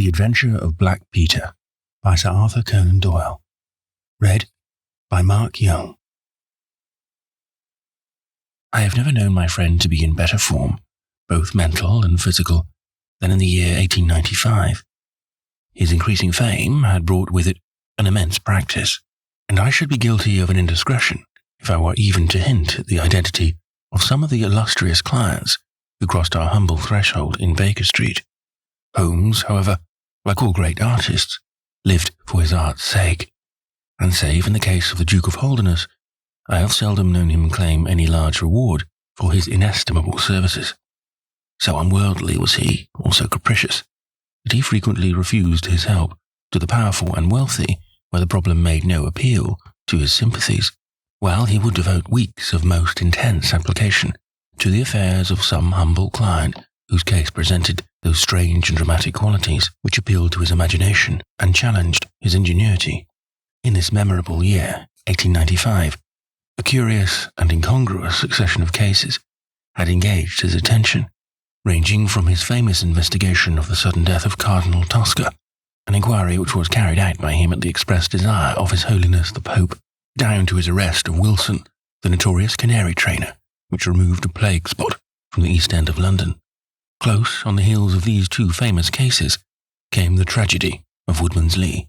The Adventure of Black Peter by Sir Arthur Conan Doyle. Read by Mark Young. I have never known my friend to be in better form, both mental and physical, than in the year 1895. His increasing fame had brought with it an immense practice, and I should be guilty of an indiscretion if I were even to hint at the identity of some of the illustrious clients who crossed our humble threshold in Baker Street. Holmes, however, like all great artists, lived for his art's sake, and save in the case of the Duke of Holderness, I have seldom known him claim any large reward for his inestimable services. So unworldly was he, or so capricious, that he frequently refused his help to the powerful and wealthy where the problem made no appeal to his sympathies, while he would devote weeks of most intense application to the affairs of some humble client whose case presented those strange and dramatic qualities which appealed to his imagination and challenged his ingenuity. In this memorable year, 1895, a curious and incongruous succession of cases had engaged his attention, ranging from his famous investigation of the sudden death of Cardinal Tosca, an inquiry which was carried out by him at the express desire of His Holiness the Pope, down to his arrest of Wilson, the notorious canary trainer, which removed a plague spot from the East End of London. Close on the heels of these two famous cases came the tragedy of Woodman's Lee,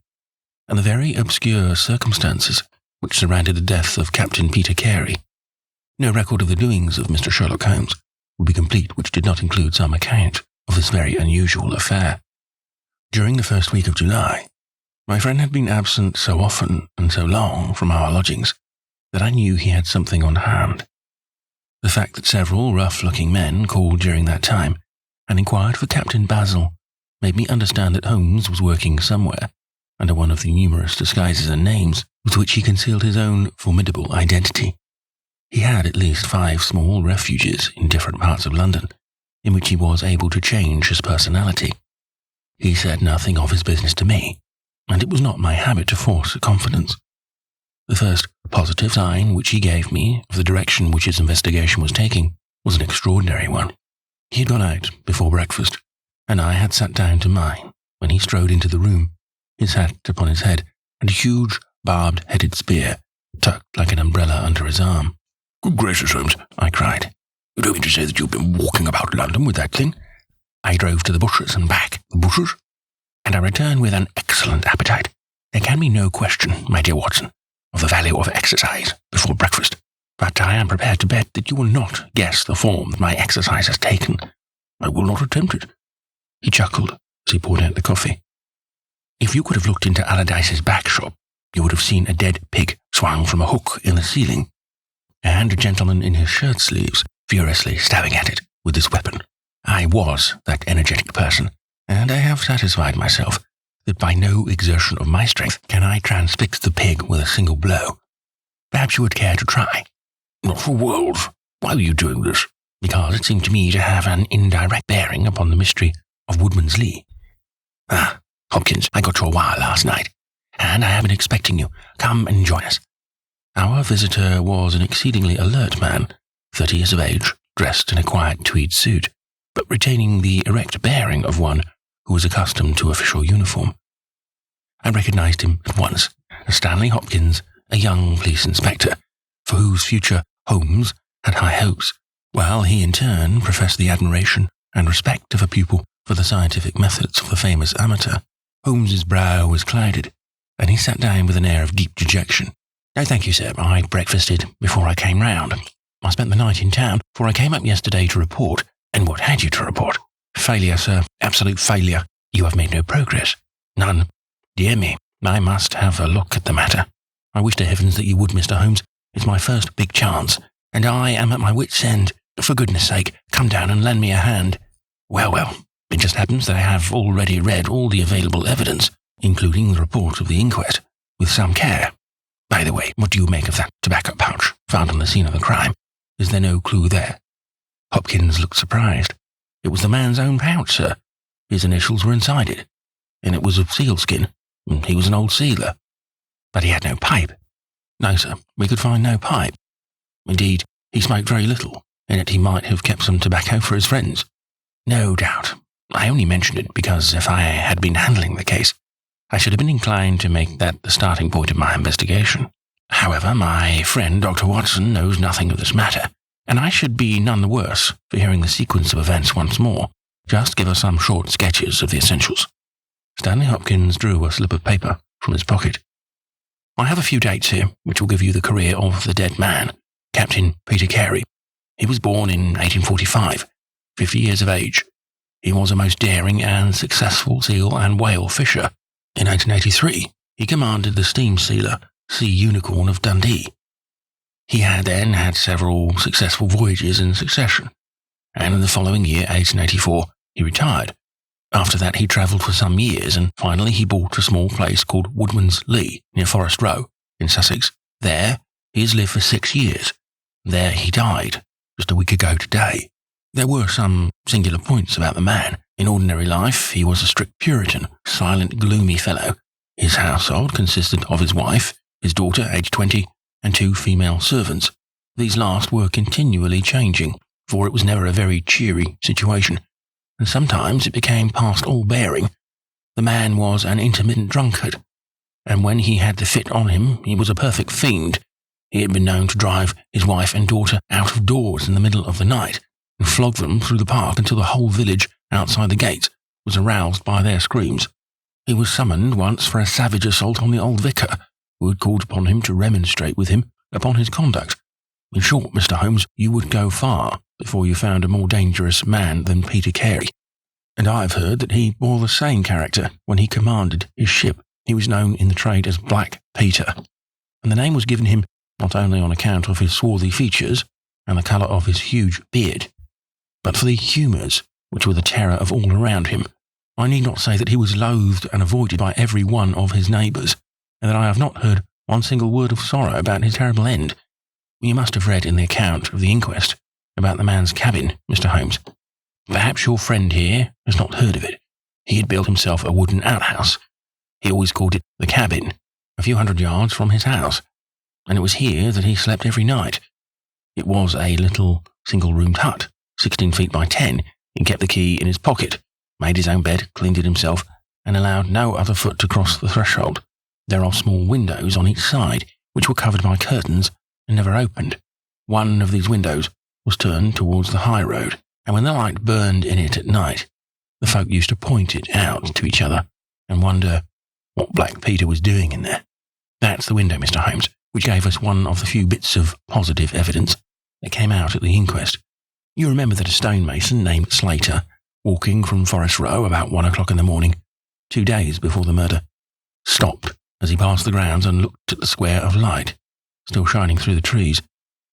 and the very obscure circumstances which surrounded the death of Captain Peter Carey. No record of the doings of Mr. Sherlock Holmes would be complete which did not include some account of this very unusual affair. During the first week of July, my friend had been absent so often and so long from our lodgings that I knew he had something on hand. The fact that several rough-looking men called during that time and inquired for Captain Basil made me understand that Holmes was working somewhere under one of the numerous disguises and names with which he concealed his own formidable identity. He had at least 5 small refuges in different parts of London, in which he was able to change his personality. He said nothing of his business to me, and it was not my habit to force a confidence. The first positive sign which he gave me of the direction which his investigation was taking was an extraordinary one. He had gone out before breakfast, and I had sat down to mine when he strode into the room, his hat upon his head and a huge barbed-headed spear tucked like an umbrella under his arm. "Good gracious, Holmes," I cried. "You don't mean to say that you've been walking about London with that thing?" "I drove to the butcher's and back." "The butcher's?" "And I returned with an excellent appetite. There can be no question, my dear Watson, of the value of exercise before breakfast. But I am prepared to bet that you will not guess the form that my exercise has taken." "I will not attempt it." He chuckled as he poured out the coffee. "If you could have looked into Allardyce's back shop, you would have seen a dead pig swung from a hook in the ceiling, and a gentleman in his shirt sleeves furiously stabbing at it with his weapon. I was that energetic person, and I have satisfied myself that by no exertion of my strength can I transfix the pig with a single blow. Perhaps you would care to try?" "Not for worlds. Why were you doing this?" "Because it seemed to me to have an indirect bearing upon the mystery of Woodman's Lee." "Ah, Hopkins, I got your wire last night, and I have been expecting you. Come and join us." Our visitor was an exceedingly alert man, 30 years of age, dressed in a quiet tweed suit, but retaining the erect bearing of one who was accustomed to official uniform. I recognized him at once as Stanley Hopkins, a young police inspector, for whose future Holmes had high hopes, while he in turn professed the admiration and respect of a pupil for the scientific methods of the famous amateur. Holmes's brow was clouded, and he sat down with an air of deep dejection. "No, thank you, sir. I breakfasted before I came round. I spent the night in town, for I came up yesterday to report." "And what had you to report?" "Failure, sir. Absolute failure." "You have made no progress?" "None." "Dear me, I must have a look at the matter." "I wish to heavens that you would, Mr. Holmes. It's my first big chance, and I am at my wit's end. For goodness sake, come down and lend me a hand." Well, it just happens that I have already read all the available evidence, including the report of the inquest, with some care. By the way, what do you make of that tobacco pouch found on the scene of the crime? Is there no clue there?" Hopkins looked surprised. "It was the man's own pouch, sir. His initials were inside it, and it was of sealskin, and he was an old sealer." "But he had no pipe?" "No, sir, we could find no pipe. Indeed, he smoked very little, and yet he might have kept some tobacco for his friends." "No doubt. I only mention it because if I had been handling the case, I should have been inclined to make that the starting point of my investigation. However, my friend Dr. Watson knows nothing of this matter, and I should be none the worse for hearing the sequence of events once more. Just give us some short sketches of the essentials." Stanley Hopkins drew a slip of paper from his pocket. "I have a few dates here, which will give you the career of the dead man, Captain Peter Carey. He was born in 1845, 50 years of age. He was a most daring and successful seal and whale fisher. In 1883, he commanded the steam sealer Sea Unicorn of Dundee. He had then had several successful voyages in succession, and in the following year, 1884, he retired. After that, he travelled for some years, and finally he bought a small place called Woodman's Lee, near Forest Row, in Sussex. There, he has lived for 6 years. There he died, just a week ago today. There were some singular points about the man. In ordinary life, he was a strict Puritan, silent, gloomy fellow. His household consisted of his wife, his daughter, aged 20, and 2 female servants. These last were continually changing, for it was never a very cheery situation, and sometimes it became past all bearing. The man was an intermittent drunkard, and when he had the fit on him, he was a perfect fiend. He had been known to drive his wife and daughter out of doors in the middle of the night, and flog them through the park until the whole village outside the gates was aroused by their screams. He was summoned once for a savage assault on the old vicar, who had called upon him to remonstrate with him upon his conduct. In short, Mr. Holmes, you would go far before you found a more dangerous man than Peter Carey. And I have heard that he bore the same character when he commanded his ship. He was known in the trade as Black Peter, and the name was given him not only on account of his swarthy features and the colour of his huge beard, but for the humours which were the terror of all around him. I need not say that he was loathed and avoided by every one of his neighbours, and that I have not heard one single word of sorrow about his terrible end. You must have read in the account of the inquest about the man's cabin, Mr. Holmes. Perhaps your friend here has not heard of it. He had built himself a wooden outhouse. He always called it the cabin, a few hundred yards from his house, and it was here that he slept every night. It was a little single-roomed hut, 16 feet by 10. He kept the key in his pocket, made his own bed, cleaned it himself, and allowed no other foot to cross the threshold. There are small windows on each side, which were covered by curtains and never opened. One of these windows was turned towards the high road, and when the light burned in it at night, the folk used to point it out to each other and wonder what Black Peter was doing in there. That's the window, Mr. Holmes, which gave us one of the few bits of positive evidence that came out at the inquest. You remember that a stonemason named Slater, walking from Forest Row about 1 o'clock in the morning, 2 days before the murder, stopped as he passed the grounds and looked at the square of light, still shining through the trees.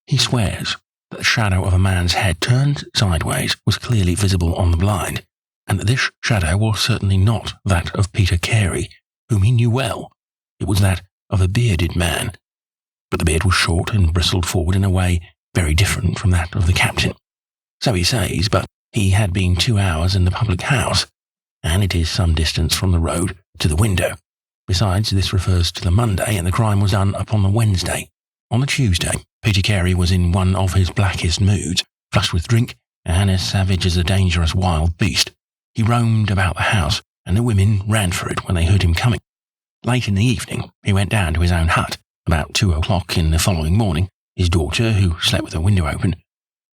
He swears that the shadow of a man's head turned sideways was clearly visible on the blind, and that this shadow was certainly not that of Peter Carey, whom he knew well. It was that of a bearded man, but the beard was short and bristled forward in a way very different from that of the captain. So he says, but he had been 2 hours in the public house, and it is some distance from the road to the window. Besides, this refers to the Monday, and the crime was done upon the Wednesday. On the Tuesday, Peter Carey was in one of his blackest moods, flushed with drink, and as savage as a dangerous wild beast. He roamed about the house, and the women ran for it when they heard him coming. Late in the evening, he went down to his own hut. About 2 o'clock in the following morning, his daughter, who slept with her window open,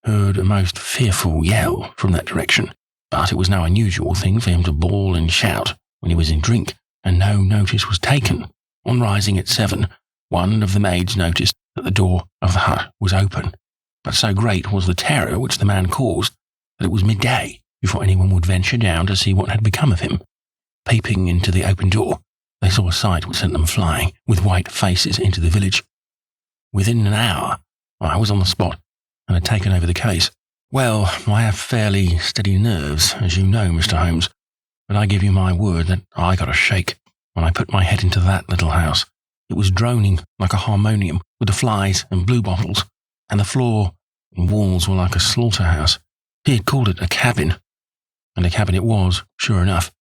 heard a most fearful yell from that direction, but it was no unusual thing for him to bawl and shout when he was in drink, and no notice was taken. On rising at 7, one of the maids noticed that the door of the hut was open, but so great was the terror which the man caused that it was midday before anyone would venture down to see what had become of him. Peeping into the open door, they saw a sight which sent them flying with white faces into the village. Within an hour, I was on the spot and had taken over the case. Well, I have fairly steady nerves, as you know, Mr. Holmes, but I give you my word that I got a shake when I put my head into that little house. It was droning like a harmonium with the flies and bluebottles, and the floor and walls were like a slaughterhouse. He had called it a cabin, and a cabin it was, sure enough,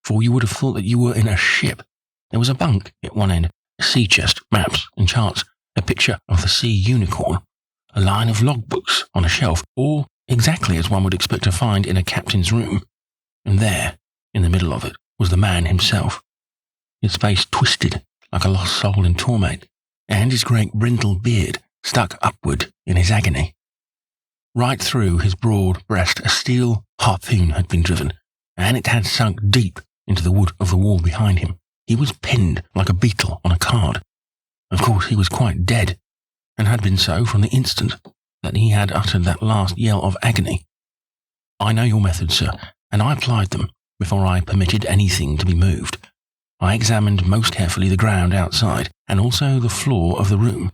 for you would have thought that you were in a ship. There was a bunk at one end, a sea chest, maps and charts, a picture of the Sea Unicorn, a line of logbooks on a shelf, all exactly as one would expect to find in a captain's room. And there, in the middle of it, was the man himself, his face twisted like a lost soul in torment, and his great brindled beard stuck upward in his agony. Right through his broad breast a steel harpoon had been driven, and it had sunk deep into the wood of the wall behind him. He was pinned like a beetle on a card. Of course, he was quite dead, and had been so from the instant that he had uttered that last yell of agony. I know your methods, sir, and I applied them before I permitted anything to be moved. I examined most carefully the ground outside, and also the floor of the room.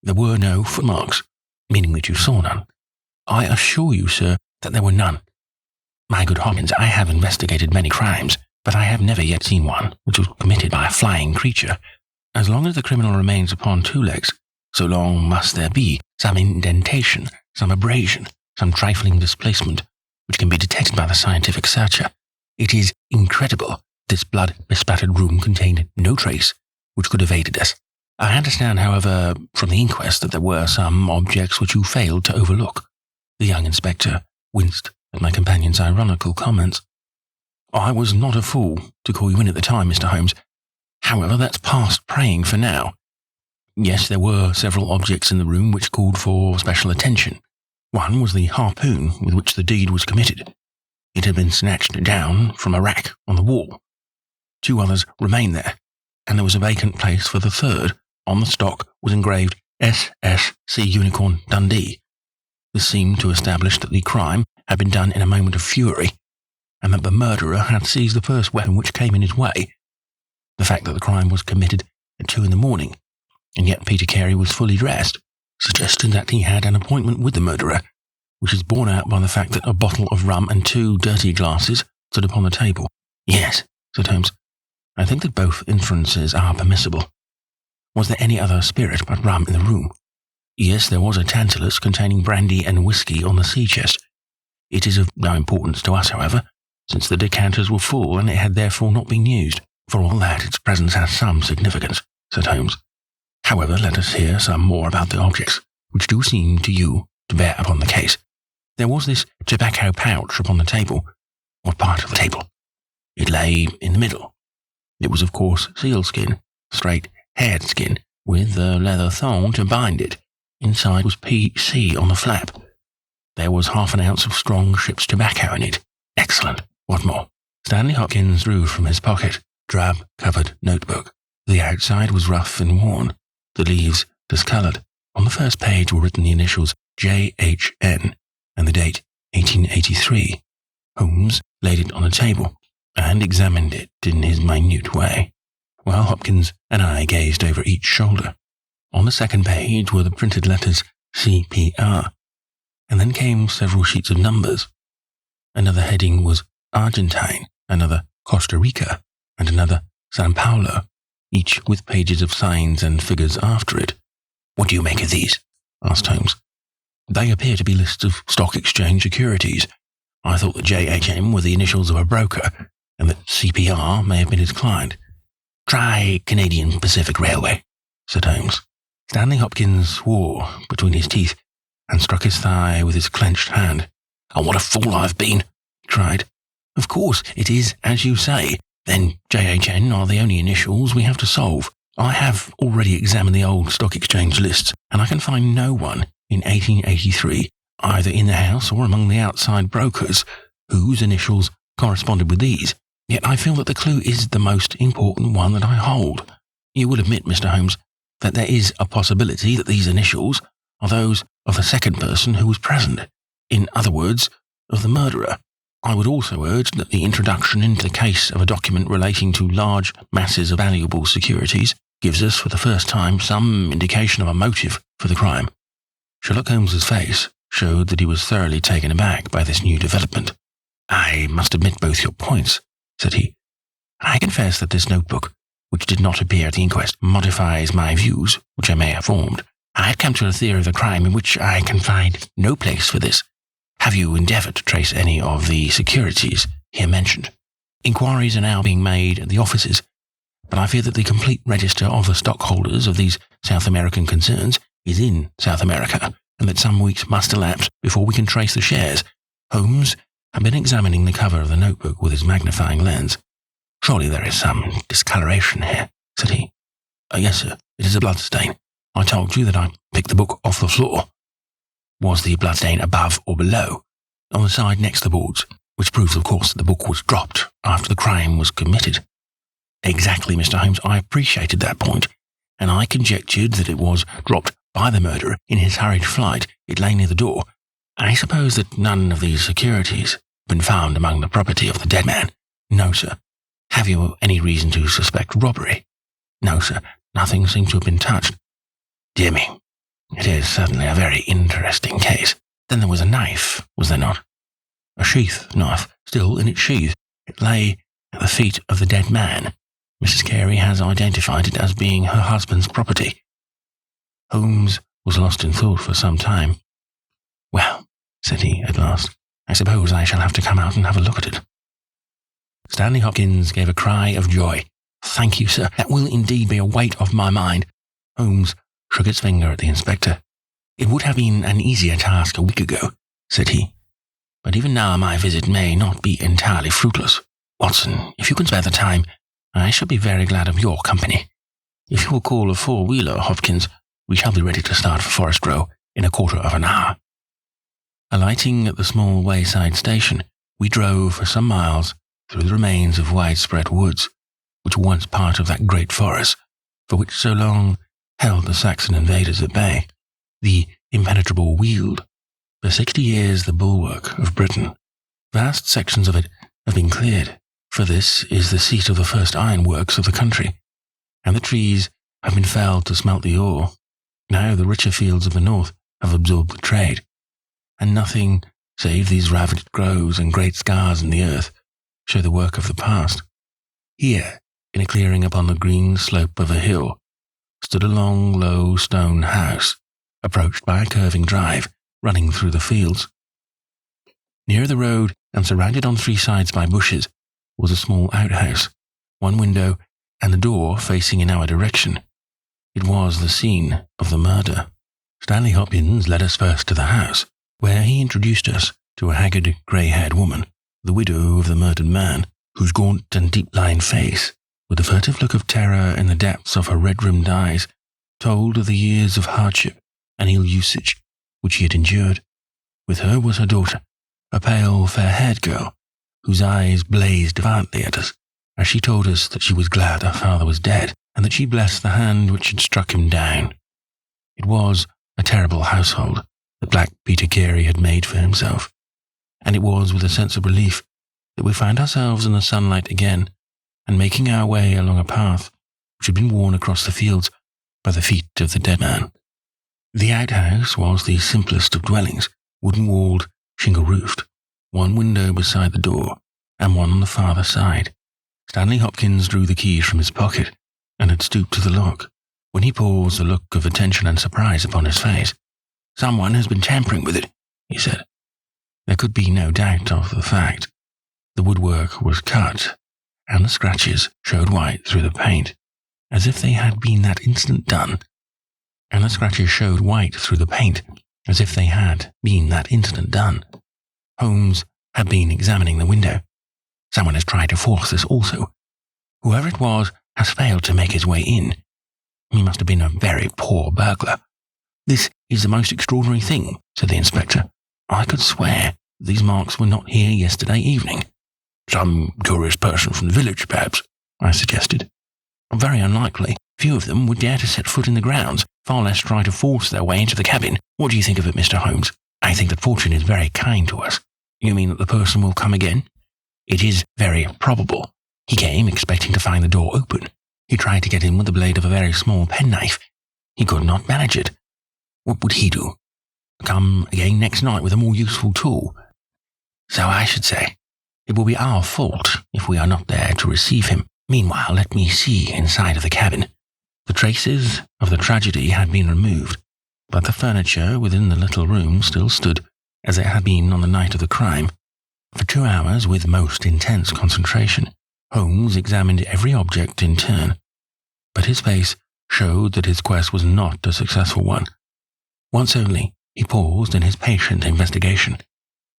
There were no footmarks, meaning that you saw none. I assure you, sir, that there were none. My good Hopkins, I have investigated many crimes, but I have never yet seen one which was committed by a flying creature. As long as the criminal remains upon two legs, so long must there be some indentation, some abrasion, some trifling displacement, which can be detected by the scientific searcher. It is incredible this blood-bespattered room contained no trace which could have aided us. I understand, however, from the inquest that there were some objects which you failed to overlook. The young inspector winced at my companion's ironical comments. I was not a fool to call you in at the time, Mr. Holmes. However, that's past praying for now. Yes, there were several objects in the room which called for special attention. One was the harpoon with which the deed was committed. It had been snatched down from a rack on the wall. Two others remained there, and there was a vacant place for the third. On the stock was engraved SSC Unicorn Dundee. This seemed to establish that the crime had been done in a moment of fury, and that the murderer had seized the first weapon which came in his way. The fact that the crime was committed at 2 a.m, and yet Peter Carey was fully dressed, suggested that he had an appointment with the murderer, which is borne out by the fact that a bottle of rum and 2 dirty glasses stood upon the table. Yes, said Holmes, I think that both inferences are permissible. Was there any other spirit but rum in the room? Yes, there was a tantalus containing brandy and whiskey on the sea chest. It is of no importance to us, however, since the decanters were full and it had therefore not been used. For all that, its presence has some significance, said Holmes. However, let us hear some more about the objects, which do seem to you to bear upon the case. There was this tobacco pouch upon the table. What part of the table? It lay in the middle. It was, of course, sealskin, straight-haired skin, with a leather thong to bind it. Inside was PC on the flap. There was half an ounce of strong ship's tobacco in it. Excellent. What more? Stanley Hopkins drew from his pocket drab-covered notebook. The outside was rough and worn, the leaves discoloured. On the first page were written the initials JHN and the date 1883. Holmes laid it on the table and examined it in his minute way, while Hopkins and I gazed over each shoulder. On the second page were the printed letters CPR, and then came several sheets of numbers. Another heading was Argentine, another Costa Rica, and another San Paulo, each with pages of signs and figures after it. What do you make of these? Asked Holmes. They appear to be lists of stock exchange securities. I thought that JHM were the initials of a broker, and that CPR may have been his client. Try Canadian Pacific Railway, said Holmes. Stanley Hopkins swore between his teeth and struck his thigh with his clenched hand. Oh, what a fool I've been, he cried. Of course, it is as you say. Then JHN are the only initials we have to solve. I have already examined the old stock exchange lists, and I can find no one in 1883, either in the house or among the outside brokers, whose initials corresponded with these. Yet I feel that the clue is the most important one that I hold. You will admit, Mr. Holmes, that there is a possibility that these initials are those of the second person who was present. In other words, of the murderer. I would also urge that the introduction into the case of a document relating to large masses of valuable securities gives us for the first time some indication of a motive for the crime. Sherlock Holmes's face showed that he was thoroughly taken aback by this new development. I must admit both your points, said he. I confess that this notebook, which did not appear at the inquest, modifies my views, which I may have formed. I have come to a theory of the crime in which I can find no place for this. Have you endeavoured to trace any of the securities here mentioned? Inquiries are now being made at the offices, but I fear that the complete register of the stockholders of these South American concerns is in South America, and that some weeks must elapse before we can trace the shares. Holmes, had been examining the cover of the notebook with his magnifying lens. "Surely there is some discoloration here," said he. "Yes, sir. It is a bloodstain. I told you that I picked the book off the floor." "Was the bloodstain above or below?" "On the side next to the boards, which proves, of course, that the book was dropped after the crime was committed." "Exactly, Mr. Holmes. I appreciated that point, and I conjectured that it was dropped by the murderer in his hurried flight. It lay near the door. I suppose that none of these securities have been found among the property of the dead man?" "No, sir." "Have you any reason to suspect robbery?" "No, sir. Nothing seems to have been touched." "Dear me. It is certainly a very interesting case. Then there was a knife, was there not?" "A sheath knife, still in its sheath. It lay at the feet of the dead man. Mrs. Carey has identified it as being her husband's property." Holmes was lost in thought for some time. "Well," said he at last, "I suppose I shall have to come out and have a look at it." Stanley Hopkins gave a cry of joy. "Thank you, sir. That will indeed be a weight off my mind." Holmes shook his finger at the inspector. "It would have been an easier task a week ago," said he. "But even now my visit may not be entirely fruitless. Watson, if you can spare the time, I shall be very glad of your company. If you will call a four-wheeler, Hopkins, we shall be ready to start for Forest Row in a quarter of an hour." Alighting at the small wayside station, we drove for some miles through the remains of widespread woods, which were once part of that great forest for which so long held the Saxon invaders at bay, the impenetrable Weald, for 60 years the bulwark of Britain. Vast sections of it have been cleared, for this is the seat of the first ironworks of the country, and the trees have been felled to smelt the ore. Now the richer fields of the north have absorbed the trade, and nothing save these ravaged groves and great scars in the earth show the work of the past. Here, in a clearing upon the green slope of a hill, stood a long, low stone house, approached by a curving drive running through the fields. Near the road, and surrounded on 3 sides by bushes, was a small outhouse, 1 window, and the door facing in our direction. It was the scene of the murder. Stanley Hopkins led us first to the house, where he introduced us to a haggard, grey-haired woman, the widow of the murdered man, whose gaunt and deep-lined face, with a furtive look of terror in the depths of her red-rimmed eyes, told of the years of hardship and ill usage which he had endured. With her was her daughter, a pale, fair-haired girl, whose eyes blazed defiantly at us as she told us that she was glad her father was dead, and that she blessed the hand which had struck him down. It was a terrible household that Black Peter Carey had made for himself, and it was with a sense of relief that we found ourselves in the sunlight again, and making our way along a path which had been worn across the fields by the feet of the dead man. The outhouse was the simplest of dwellings, wooden-walled, shingle-roofed, 1 window beside the door, and 1 on the farther side. Stanley Hopkins drew the key from his pocket, and had stooped to the lock, when he paused, a look of attention and surprise upon his face. "Someone has been tampering with it," he said. There could be no doubt of the fact. The woodwork was cut, and the scratches showed white through the paint, as if they had been that instant done. Holmes had been examining the window. "Someone has tried to force this also. Whoever it was has failed to make his way in. He must have been a very poor burglar." "This is the most extraordinary thing," said the inspector. "I could swear these marks were not here yesterday evening." "Some curious person from the village, perhaps," I suggested. "Very unlikely. Few of them would dare to set foot in the grounds, far less try to force their way into the cabin. What do you think of it, Mr. Holmes?" "I think that fortune is very kind to us." "You mean that the person will come again?" "It is very probable. He came expecting to find the door open. He tried to get in with the blade of a very small penknife. He could not manage it. What would he do? Come again next night with a more useful tool?" "So I should say. It will be our fault if we are not there to receive him. Meanwhile, let me see inside of the cabin." The traces of the tragedy had been removed, but the furniture within the little room still stood as it had been on the night of the crime. For 2 hours, with most intense concentration, Holmes examined every object in turn, but his face showed that his quest was not a successful one. Once only he paused in his patient investigation,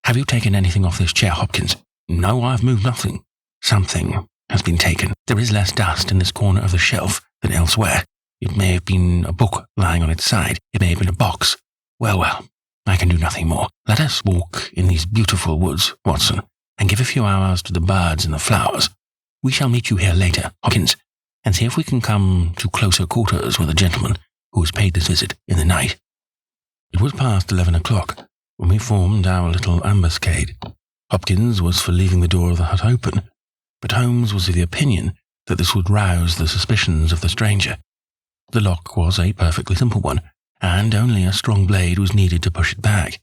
Have you taken anything off this chair, Hopkins? No, I've moved nothing. Something has been taken. There is less dust in this corner of the shelf than elsewhere. It may have been a book lying on its side. It may have been a box. Well, I can do nothing more. Let us walk in these beautiful woods, Watson, and give a few hours to the birds and the flowers. We shall meet you here later, Hopkins, and see if we can come to closer quarters with a gentleman who has paid this visit in the night. It was past 11 o'clock when we formed our little ambuscade. Hopkins was for leaving the door of the hut open, but Holmes was of the opinion that this would rouse the suspicions of the stranger. The lock was a perfectly simple one, and only a strong blade was needed to push it back.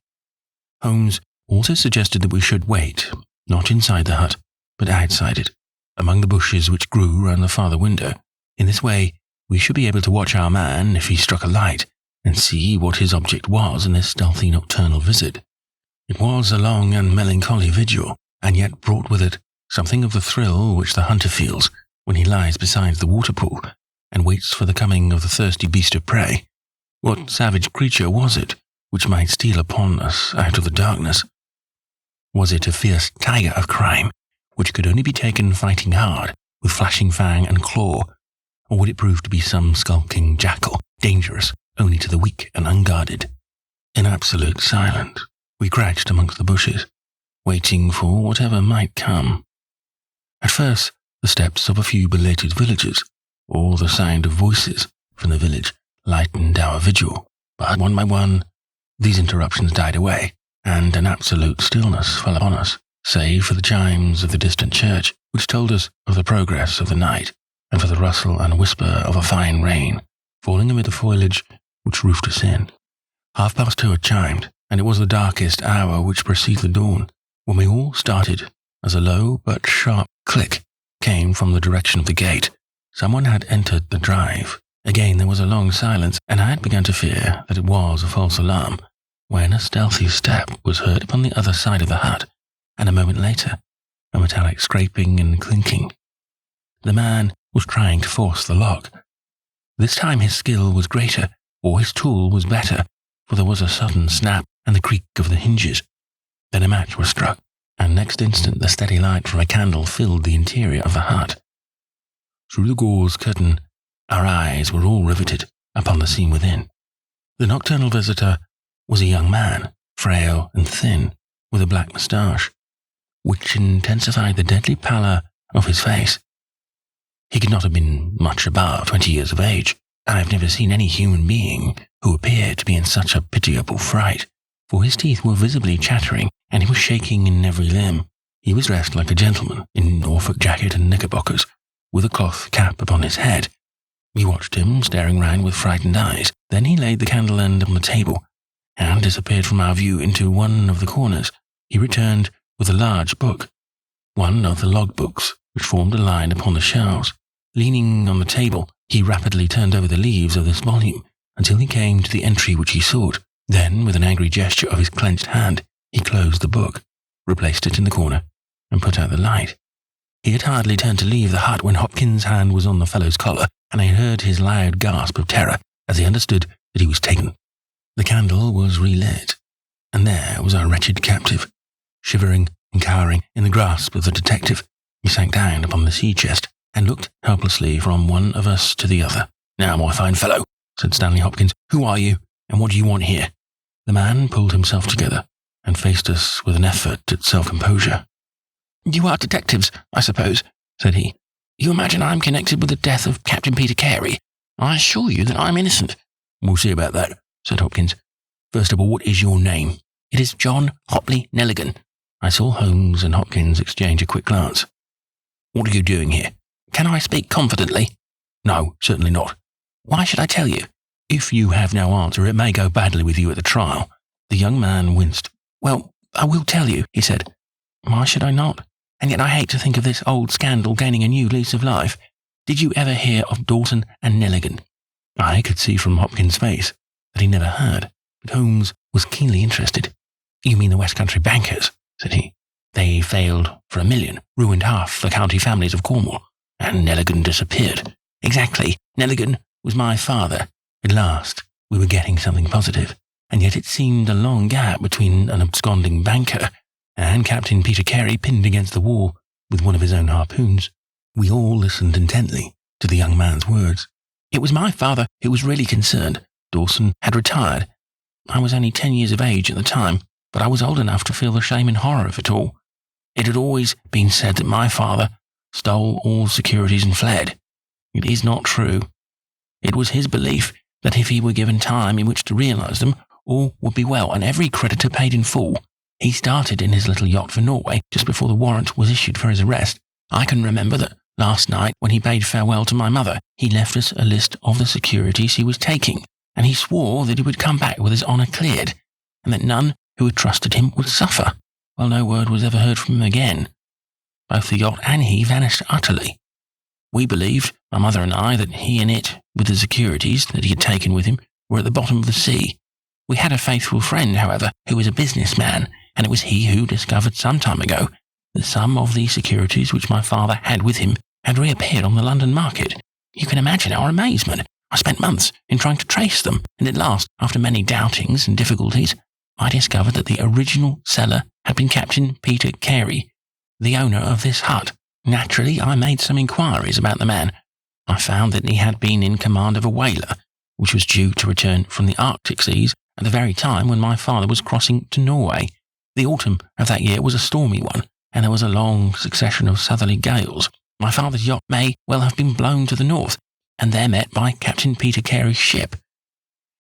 Holmes also suggested that we should wait, not inside the hut, but outside it, among the bushes which grew round the farther window. In this way, we should be able to watch our man if he struck a light, and see what his object was in this stealthy nocturnal visit. It was a long and melancholy vigil, and yet brought with it something of the thrill which the hunter feels when he lies beside the water pool and waits for the coming of the thirsty beast of prey. What savage creature was it which might steal upon us out of the darkness? Was it a fierce tiger of crime, which could only be taken fighting hard, with flashing fang and claw, or would it prove to be some skulking jackal, dangerous only to the weak and unguarded? In absolute silence, we crouched amongst the bushes, waiting for whatever might come. At first, the steps of a few belated villagers, or the sound of voices from the village, lightened our vigil, but one by one, these interruptions died away, and an absolute stillness fell upon us, save for the chimes of the distant church, which told us of the progress of the night, and for the rustle and whisper of a fine rain, falling amid the foliage which roofed us in. 2:30 had chimed, and it was the darkest hour which precedes the dawn, when we all started, as a low but sharp click came from the direction of the gate. Someone had entered the drive. Again there was a long silence, and I had begun to fear that it was a false alarm, when a stealthy step was heard upon the other side of the hut, and a moment later, a metallic scraping and clinking. The man was trying to force the lock. This time his skill was greater, or his tool was better, for there was a sudden snap and the creak of the hinges. Then a match was struck, and next instant the steady light from a candle filled the interior of the hut. Through the gauze curtain, our eyes were all riveted upon the scene within. The nocturnal visitor was a young man, frail and thin, with a black moustache, which intensified the deadly pallor of his face. He could not have been much above 20 years of age. I have never seen any human being who appeared to be in such a pitiable fright, for his teeth were visibly chattering, and he was shaking in every limb. He was dressed like a gentleman, in Norfolk jacket and knickerbockers, with a cloth cap upon his head. We watched him staring round with frightened eyes. Then he laid the candle end on the table, and disappeared from our view into one of the corners. He returned with a large book, one of the logbooks which formed a line upon the shelves. Leaning on the table, he rapidly turned over the leaves of this volume until he came to the entry which he sought. Then, with an angry gesture of his clenched hand, he closed the book, replaced it in the corner, and put out the light. He had hardly turned to leave the hut when Hopkins' hand was on the fellow's collar, and I heard his loud gasp of terror as he understood that he was taken. The candle was relit, and there was our wretched captive, shivering and cowering in the grasp of the detective. He sank down upon the sea chest and looked helplessly from one of us to the other. "Now, my fine fellow," said Stanley Hopkins, "who are you, and what do you want here?" The man pulled himself together and faced us with an effort at self-composure. "You are detectives, I suppose," said he. "You imagine I am connected with the death of Captain Peter Carey. I assure you that I am innocent." "We'll see about that," said Hopkins. "First of all, what is your name?" "It is John Hopley Nelligan." I saw Holmes and Hopkins exchange a quick glance. "What are you doing here?" "Can I speak confidently?" "No, certainly not." "Why should I tell you?" "If you have no answer, it may go badly with you at the trial." The young man winced. "Well, I will tell you," he said. "Why should I not? And yet I hate to think of this old scandal gaining a new lease of life. Did you ever hear of Dawson and Nelligan?" I could see from Hopkins' face that he never heard, but Holmes was keenly interested. "You mean the West Country bankers?" said he. "They failed for $1 million, ruined half the county families of Cornwall, and Nelligan disappeared." "Exactly. Nelligan was my father." At last, we were getting something positive, and yet it seemed a long gap between an absconding banker and Captain Peter Carey pinned against the wall with one of his own harpoons. We all listened intently to the young man's words. It was my father who was really concerned. Dawson had retired. I was only 10 years of age at the time, but I was old enough to feel the shame and horror of it all. It had always been said that my father stole all securities and fled. It is not true. It was his belief that if he were given time in which to realize them, all would be well, and every creditor paid in full. He started in his little yacht for Norway just before the warrant was issued for his arrest. I can remember that last night, when he bade farewell to my mother, he left us a list of the securities he was taking, and he swore that he would come back with his honour cleared, and that none who had trusted him would suffer. Well, no word was ever heard from him again. Both the yacht and he vanished utterly. We believed, my mother and I, that he and it, with the securities that he had taken with him, were at the bottom of the sea. We had a faithful friend, however, who was a businessman, and it was he who discovered some time ago that some of the securities which my father had with him had reappeared on the London market. You can imagine our amazement. I spent months in trying to trace them, and at last, after many doubtings and difficulties, I discovered that the original seller had been Captain Peter Carey, the owner of this hut. Naturally, I made some inquiries about the man. I found that he had been in command of a whaler, which was due to return from the Arctic seas at the very time when my father was crossing to Norway. The autumn of that year was a stormy one, and there was a long succession of southerly gales. My father's yacht may well have been blown to the north, and there met by Captain Peter Carey's ship.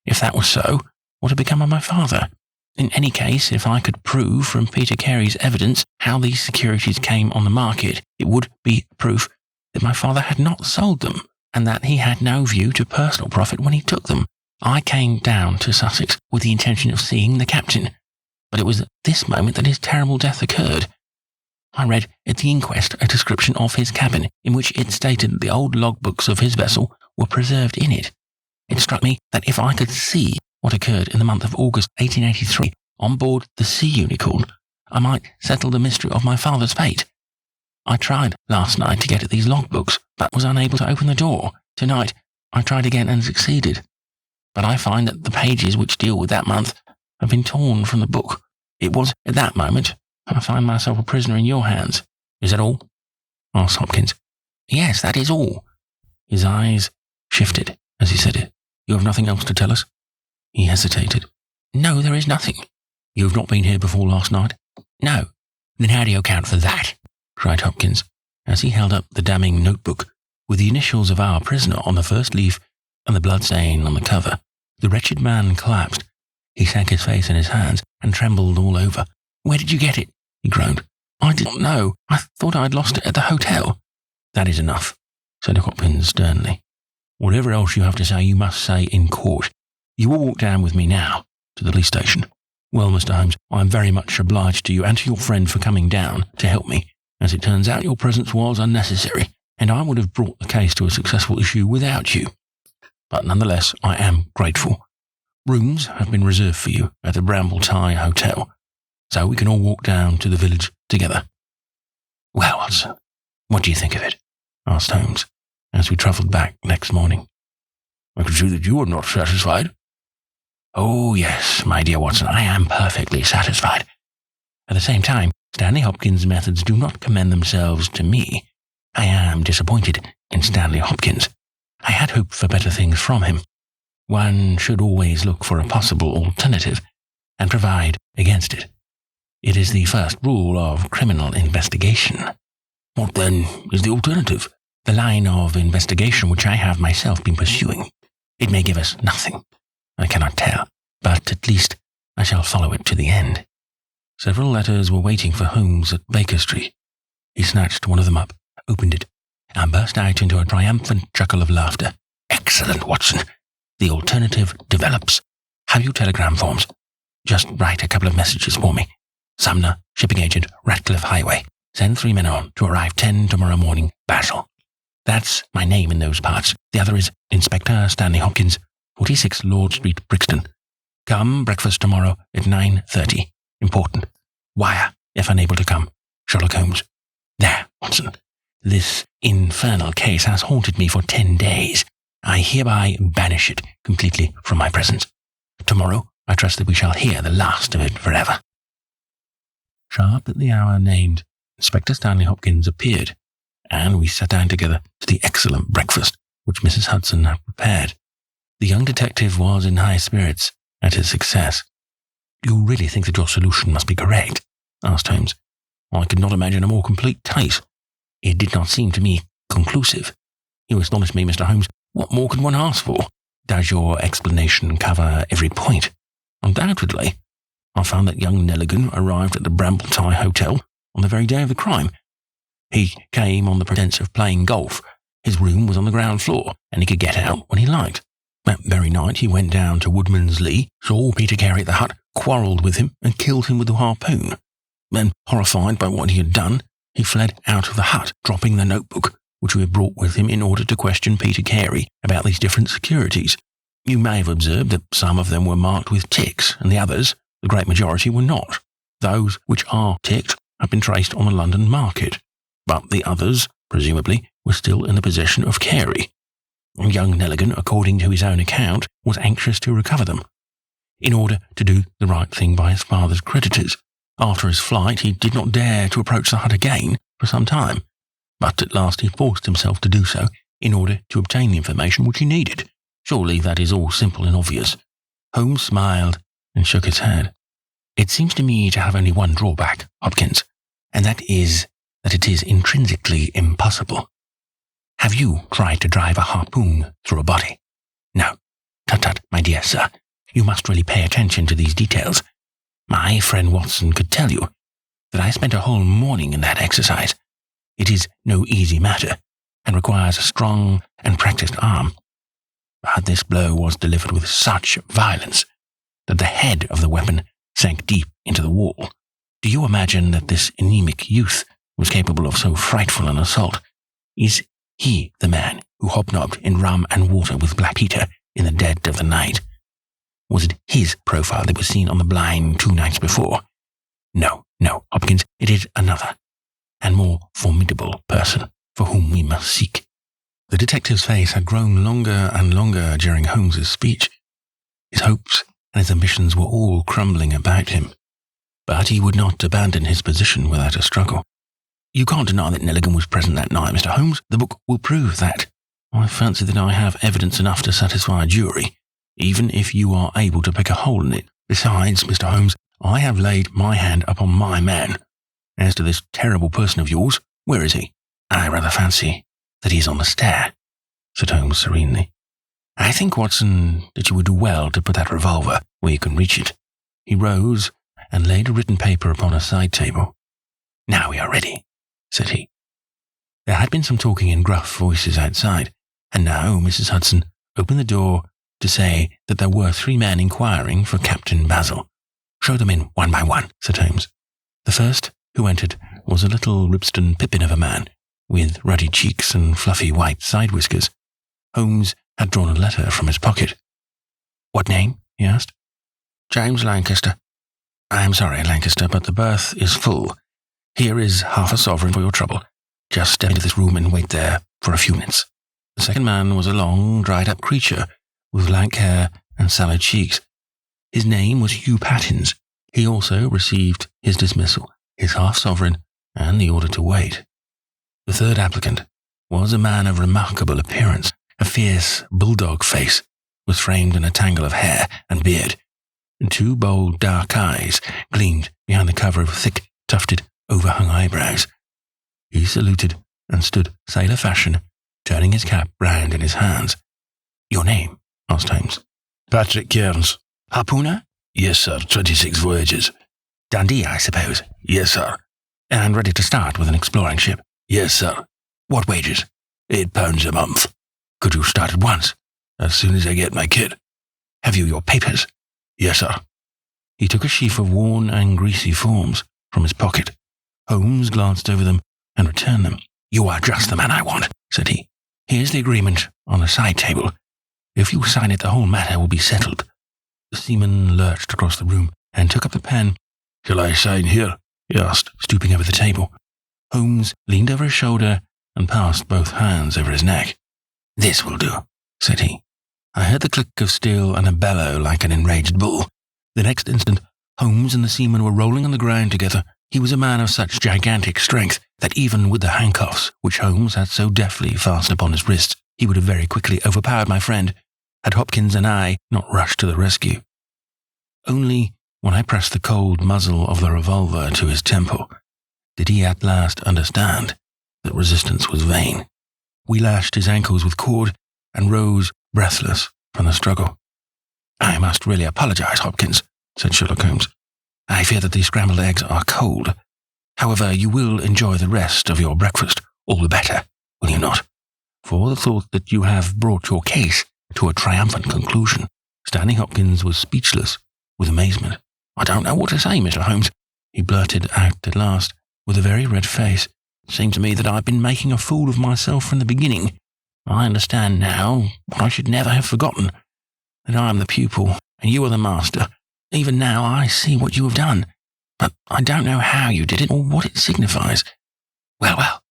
If that was so, what had become of my father? In any case, if I could prove from Peter Carey's evidence how these securities came on the market, it would be proof that my father had not sold them, and that he had no view to personal profit when he took them. I came down to Sussex with the intention of seeing the captain, but it was at this moment that his terrible death occurred. I read at the inquest a description of his cabin, in which it stated that the old logbooks of his vessel were preserved in it. It struck me that if I could see what occurred in the month of August 1883 on board the Sea Unicorn, I might settle the mystery of my father's fate. I tried last night to get at these logbooks, but was unable to open the door. Tonight, I tried again and succeeded. But I find that the pages which deal with that month have been torn from the book. It was at that moment I find myself a prisoner in your hands. Is that all? Asked Hopkins. Yes, that is all. His eyes shifted as he said it. You have nothing else to tell us? He hesitated. No, there is nothing. You have not been here before last night? No. Then how do you account for that? Cried Hopkins, as he held up the damning notebook with the initials of our prisoner on the first leaf and the bloodstain on the cover. The wretched man collapsed. He sank his face in his hands and trembled all over. Where did you get it? He groaned. I did not know. I thought I had lost it at the hotel. That is enough, said Hopkins sternly. Whatever else you have to say, you must say in court. You will walk down with me now to the police station. Well, Mr. Holmes, I am very much obliged to you and to your friend for coming down to help me. As it turns out, your presence was unnecessary, and I would have brought the case to a successful issue without you. But nonetheless, I am grateful. Rooms have been reserved for you at the Bramble Tie Hotel, so we can all walk down to the village together. Well, Watson, what do you think of it? Asked Holmes, as we travelled back next morning. I can see that you are not satisfied. Oh, yes, my dear Watson, I am perfectly satisfied. At the same time, Stanley Hopkins' methods do not commend themselves to me. I am disappointed in Stanley Hopkins. I had hoped for better things from him. One should always look for a possible alternative and provide against it. It is the first rule of criminal investigation. What, then, is the alternative? The line of investigation which I have myself been pursuing. It may give us nothing. I cannot tell, but at least I shall follow it to the end. Several letters were waiting for Holmes at Baker Street. He snatched one of them up, opened it, and burst out into a triumphant chuckle of laughter. Excellent, Watson. The alternative develops. Have you telegram forms? Just write a couple of messages for me. Sumner, shipping agent, Ratcliffe Highway. Send 3 men on to arrive 10 tomorrow morning, Basel. That's my name in those parts. The other is Inspector Stanley Hopkins, 46 Lord Street, Brixton. Come breakfast tomorrow at 9:30. Important. Wire, if unable to come. Sherlock Holmes. There, Watson. This infernal case has haunted me for 10 days. I hereby banish it completely from my presence. Tomorrow, I trust that we shall hear the last of it forever. Sharp at the hour named, Inspector Stanley Hopkins appeared, and we sat down together to the excellent breakfast which Mrs. Hudson had prepared. The young detective was in high spirits at his success. "Do you really think that your solution must be correct?" asked Holmes. "I could not imagine a more complete case. It did not seem to me conclusive. You astonish me, Mr. Holmes. What more can one ask for? Does your explanation cover every point?" "Undoubtedly. I found that young Nelligan arrived at the Brambletye Hotel on the very day of the crime. He came on the pretence of playing golf. His room was on the ground floor, and he could get out when he liked. That very night he went down to Woodman's Lee, saw Peter Carey at the hut, quarrelled with him, and killed him with the harpoon. Then, horrified by what he had done, he fled out of the hut, dropping the notebook, which he had brought with him in order to question Peter Carey about these different securities. You may have observed that some of them were marked with ticks, and the others, the great majority, were not. Those which are ticked have been traced on the London market, but the others, presumably, were still in the possession of Carey. Young Nelligan, according to his own account, was anxious to recover them, in order to do the right thing by his father's creditors. After his flight, he did not dare to approach the hut again for some time, but at last he forced himself to do so in order to obtain the information which he needed. Surely that is all simple and obvious." Holmes smiled and shook his head. "It seems to me to have only one drawback, Hopkins, and that is that it is intrinsically impossible. Have you tried to drive a harpoon through a body? No. Tut-tut, my dear sir. You must really pay attention to these details. My friend Watson could tell you that I spent a whole morning in that exercise. It is no easy matter, and requires a strong and practiced arm. But this blow was delivered with such violence that the head of the weapon sank deep into the wall. Do you imagine that this anemic youth was capable of so frightful an assault? Is he the man who hobnobbed in rum and water with Black Peter in the dead of the night? Was it his profile that was seen on the blind 2 nights before? No, Hopkins, it is another, and more formidable person for whom we must seek." The detective's face had grown longer and longer during Holmes's speech. His hopes and his ambitions were all crumbling about him, but he would not abandon his position without a struggle. "You can't deny that Nelligan was present that night, Mr. Holmes. The book will prove that. I fancy that I have evidence enough to satisfy a jury, even if you are able to pick a hole in it. Besides, Mr. Holmes, I have laid my hand upon my man. As to this terrible person of yours, where is he?" "I rather fancy that he is on the stair," said Holmes serenely. "I think, Watson, that you would do well to put that revolver where you can reach it." He rose and laid a written paper upon a side table. "Now we are ready," said he. There had been some talking in gruff voices outside, and now Mrs. Hudson opened the door to say that there were 3 men inquiring for Captain Basil. "Show them in one by one," said Holmes. The first who entered was a little Ribston pippin of a man, with ruddy cheeks and fluffy white side whiskers. Holmes had drawn a letter from his pocket. "What name?" he asked. "James Lancaster." "I am sorry, Lancaster, but the berth is full. Here is half a sovereign for your trouble. Just step into this room and wait there for a few minutes." The second man was a long, dried-up creature with lank hair and sallow cheeks. His name was Hugh Pattins. He also received his dismissal, his half-sovereign, and the order to wait. The third applicant was a man of remarkable appearance. A fierce bulldog face was framed in a tangle of hair and beard, and 2 bold dark eyes gleamed behind the cover of thick, tufted, overhung eyebrows. He saluted and stood sailor fashion, turning his cap round in his hands. "Your name?" asked Holmes. "Patrick Cairns." "Harpooner?" "Yes, sir. 26 voyages." "Dundee, I suppose?" "Yes, sir." "And ready to start with an exploring ship?" "Yes, sir." "What wages?" £8 a month." "Could you start at once?" "As soon as I get my kit." "Have you your papers?" "Yes, sir." He took a sheaf of worn and greasy forms from his pocket. Holmes glanced over them and returned them. "You are just the man I want," said he. "Here's the agreement on the side table. If you sign it, the whole matter will be settled." The seaman lurched across the room and took up the pen. "Shall I sign here?" he asked, stooping over the table. Holmes leaned over his shoulder and passed both hands over his neck. "This will do," said he. I heard the click of steel and a bellow like an enraged bull. The next instant, Holmes and the seaman were rolling on the ground together, He was a man of such gigantic strength that even with the handcuffs which Holmes had so deftly fastened upon his wrists, he would have very quickly overpowered my friend, had Hopkins and I not rushed to the rescue. Only when I pressed the cold muzzle of the revolver to his temple, did he at last understand that resistance was vain. We lashed his ankles with cord and rose breathless from the struggle. "I must really apologize, Hopkins," said Sherlock Holmes. "I fear that these scrambled eggs are cold. However, you will enjoy the rest of your breakfast all the better, will you not? For the thought that you have brought your case to a triumphant conclusion." Stanley Hopkins was speechless with amazement. "I don't know what to say, Mr. Holmes," he blurted out at last, with a very red face. "It seemed to me that I've been making a fool of myself from the beginning. I understand now what I should never have forgotten, that I am the pupil and you are the master. Even now I see what you have done, but I don't know how you did it or what it signifies." Well,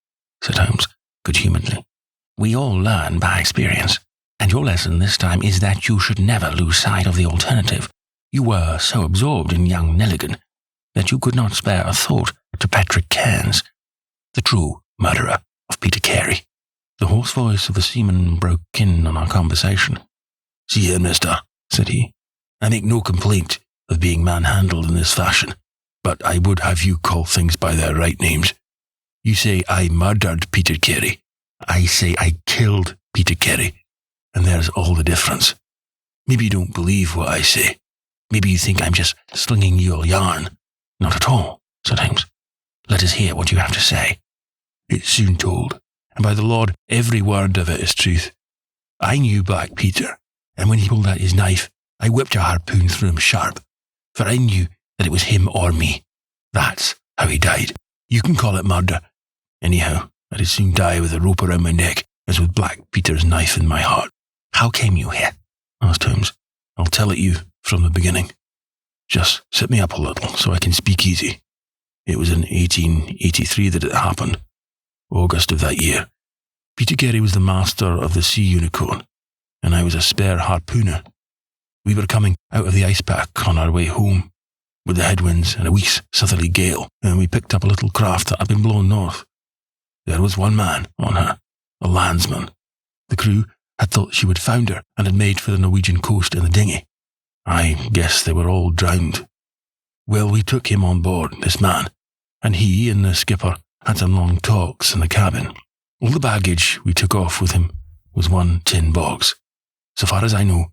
said Holmes good-humouredly. "We all learn by experience, and your lesson this time is that you should never lose sight of the alternative. You were so absorbed in young Nelligan that you could not spare a thought to Patrick Cairns, the true murderer of Peter Carey." The hoarse voice of the seaman broke in on our conversation. "See here, mister," said he, "I make no complaint of being manhandled in this fashion, but I would have you call things by their right names. You say I murdered Peter Carey. I say I killed Peter Carey, and there's all the difference. Maybe you don't believe what I say. Maybe you think I'm just slinging you a yarn." "Not at all," said Holmes. "Let us hear what you have to say." "It's soon told, and by the Lord, every word of it is truth. I knew Black Peter, and when he pulled out his knife, I whipped a harpoon through him sharp, for I knew that it was him or me. That's how he died. You can call it murder. Anyhow, I'd as soon die with a rope around my neck as with Black Peter's knife in my heart." "How came you here?" asked Holmes. "I'll tell it you from the beginning. Just sit me up a little so I can speak easy. It was in 1883 that it happened, August of that year. Peter Carey was the master of the Sea Unicorn, and I was a spare harpooner. We were coming out of the ice pack on our way home, with the headwinds and a week's southerly gale, and we picked up a little craft that had been blown north. There was one man on her, a landsman. The crew had thought she would founder and had made for the Norwegian coast in the dinghy. I guess they were all drowned. Well, we took him on board, this man, and he and the skipper had some long talks in the cabin. All the baggage we took off with him was one tin box. So far as I know,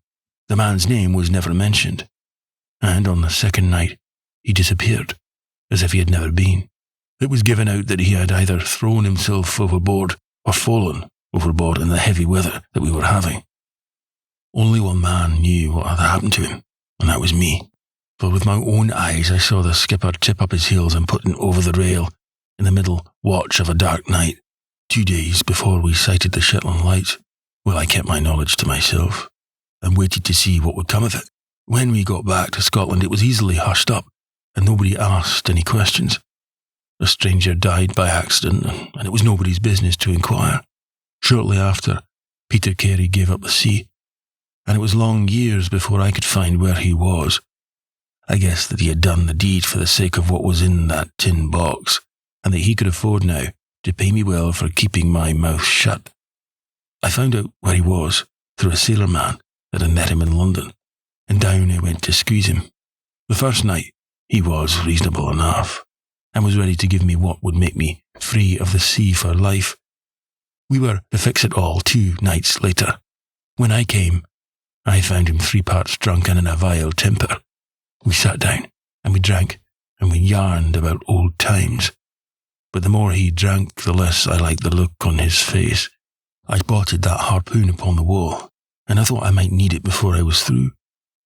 the man's name was never mentioned, and on the second night he disappeared, as if he had never been. It was given out that he had either thrown himself overboard or fallen overboard in the heavy weather that we were having. Only one man knew what had happened to him, and that was me. For with my own eyes I saw the skipper tip up his heels and put him over the rail in the middle watch of a dark night, 2 days before we sighted the Shetland Lights. Well, I kept my knowledge to myself and waited to see what would come of it. When we got back to Scotland, it was easily hushed up, and nobody asked any questions. The stranger died by accident, and it was nobody's business to inquire. Shortly after, Peter Carey gave up the sea, and it was long years before I could find where he was. I guess that he had done the deed for the sake of what was in that tin box, and that he could afford now to pay me well for keeping my mouth shut. I found out where he was through a sailor man that had met him in London, and down I went to squeeze him. The first night he was reasonable enough, and was ready to give me what would make me free of the sea for life. We were to fix it all 2 nights later. When I came, I found him 3 parts drunk and in a vile temper. We sat down, and we drank, and we yarned about old times. But the more he drank, the less I liked the look on his face. I spotted that harpoon upon the wall, and I thought I might need it before I was through.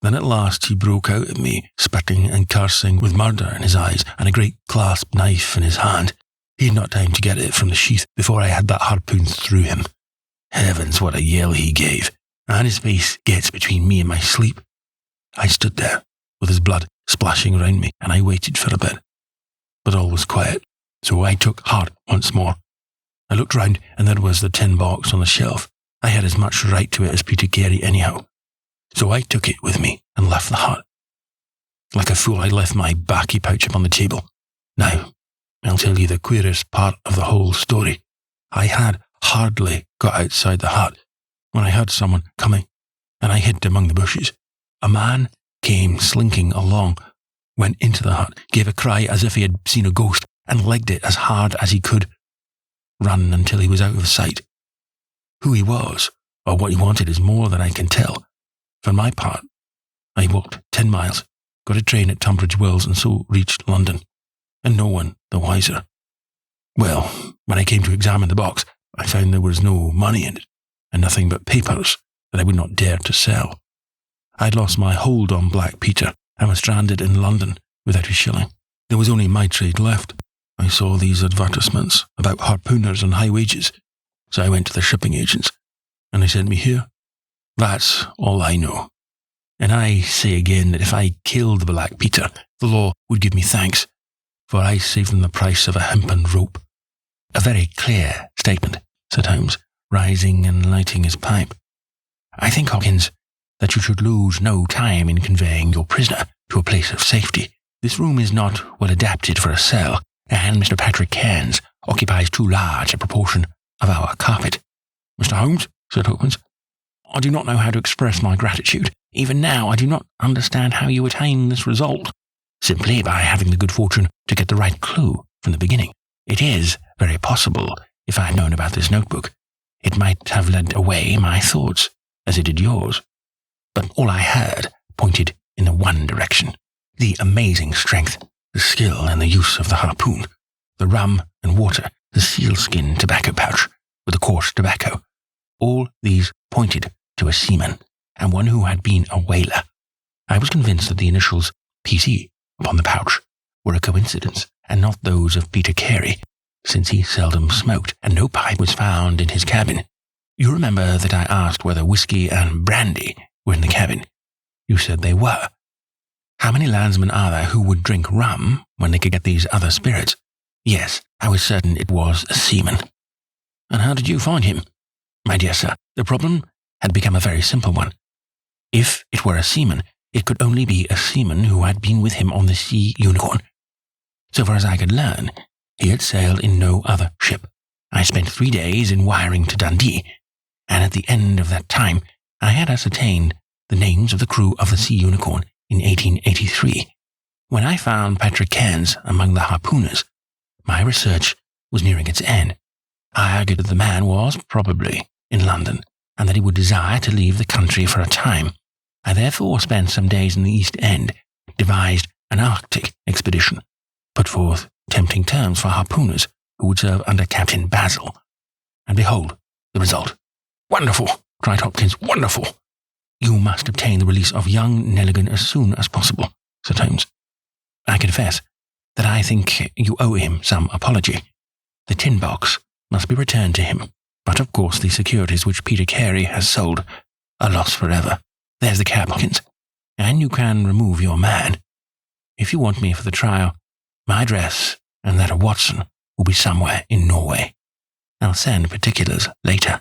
Then at last he broke out at me, spitting and cursing, with murder in his eyes and a great clasp knife in his hand. He had not time to get it from the sheath before I had that harpoon through him. Heavens, what a yell he gave, and his face gets between me and my sleep. I stood there, with his blood splashing round me, and I waited for a bit. But all was quiet, so I took heart once more. I looked round, and there was the tin box on the shelf. I had as much right to it as Peter Carey anyhow. So I took it with me and left the hut. Like a fool, I left my baccy pouch upon the table. Now, I'll tell you the queerest part of the whole story. I had hardly got outside the hut when I heard someone coming, and I hid among the bushes. A man came slinking along, went into the hut, gave a cry as if he had seen a ghost, and legged it as hard as he could, run until he was out of sight. Who he was, or what he wanted, is more than I can tell. For my part, I walked 10 miles, got a train at Tunbridge Wells, and so reached London, and no one the wiser. Well, when I came to examine the box, I found there was no money in it, and nothing but papers that I would not dare to sell. I'd lost my hold on Black Peter and was stranded in London without a shilling. There was only my trade left. I saw these advertisements about harpooners and high wages, so I went to the shipping agents, and they sent me here. That's all I know. And I say again that if I killed Black Peter, the law would give me thanks, for I saved them the price of a hempen rope. A very clear statement, said Holmes, rising and lighting his pipe. I think, Hopkins, that you should lose no time in conveying your prisoner to a place of safety. This room is not well adapted for a cell, and Mr. Patrick Cairns occupies too large a proportion of our carpet. Mr. Holmes, said Hopkins, I do not know how to express my gratitude. Even now, I do not understand how you attain this result. Simply by having the good fortune to get the right clue from the beginning. It is very possible, if I had known about this notebook, it might have led away my thoughts, as it did yours. But all I heard pointed in the one direction. The amazing strength, the skill and the use of the harpoon, the rum and water, the sealskin tobacco pouch with the coarse tobacco. All these pointed to a seaman, and one who had been a whaler. I was convinced that the initials P.C. upon the pouch were a coincidence, and not those of Peter Carey, since he seldom smoked, and no pipe was found in his cabin. You remember that I asked whether whiskey and brandy were in the cabin. You said they were. How many landsmen are there who would drink rum when they could get these other spirits? Yes, I was certain it was a seaman. And how did you find him? My dear sir, the problem had become a very simple one. If it were a seaman, it could only be a seaman who had been with him on the Sea Unicorn. So far as I could learn, he had sailed in no other ship. I spent 3 days in wiring to Dundee, and at the end of that time, I had ascertained the names of the crew of the Sea Unicorn in 1883. When I found Patrick Cairns among the harpooners, my research was nearing its end. I argued that the man was probably in London, and that he would desire to leave the country for a time. I therefore spent some days in the East End, devised an Arctic expedition, put forth tempting terms for harpooners who would serve under Captain Basil. And behold, the result. Wonderful, cried Hopkins, wonderful. You must obtain the release of young Nelligan as soon as possible, said Holmes. I confess that I think you owe him some apology. The tin box must be returned to him, but of course the securities which Peter Carey has sold are lost forever. There's the cab, Hopkins, and you can remove your man. If you want me for the trial, my address and that of Watson will be somewhere in Norway. I'll send particulars later.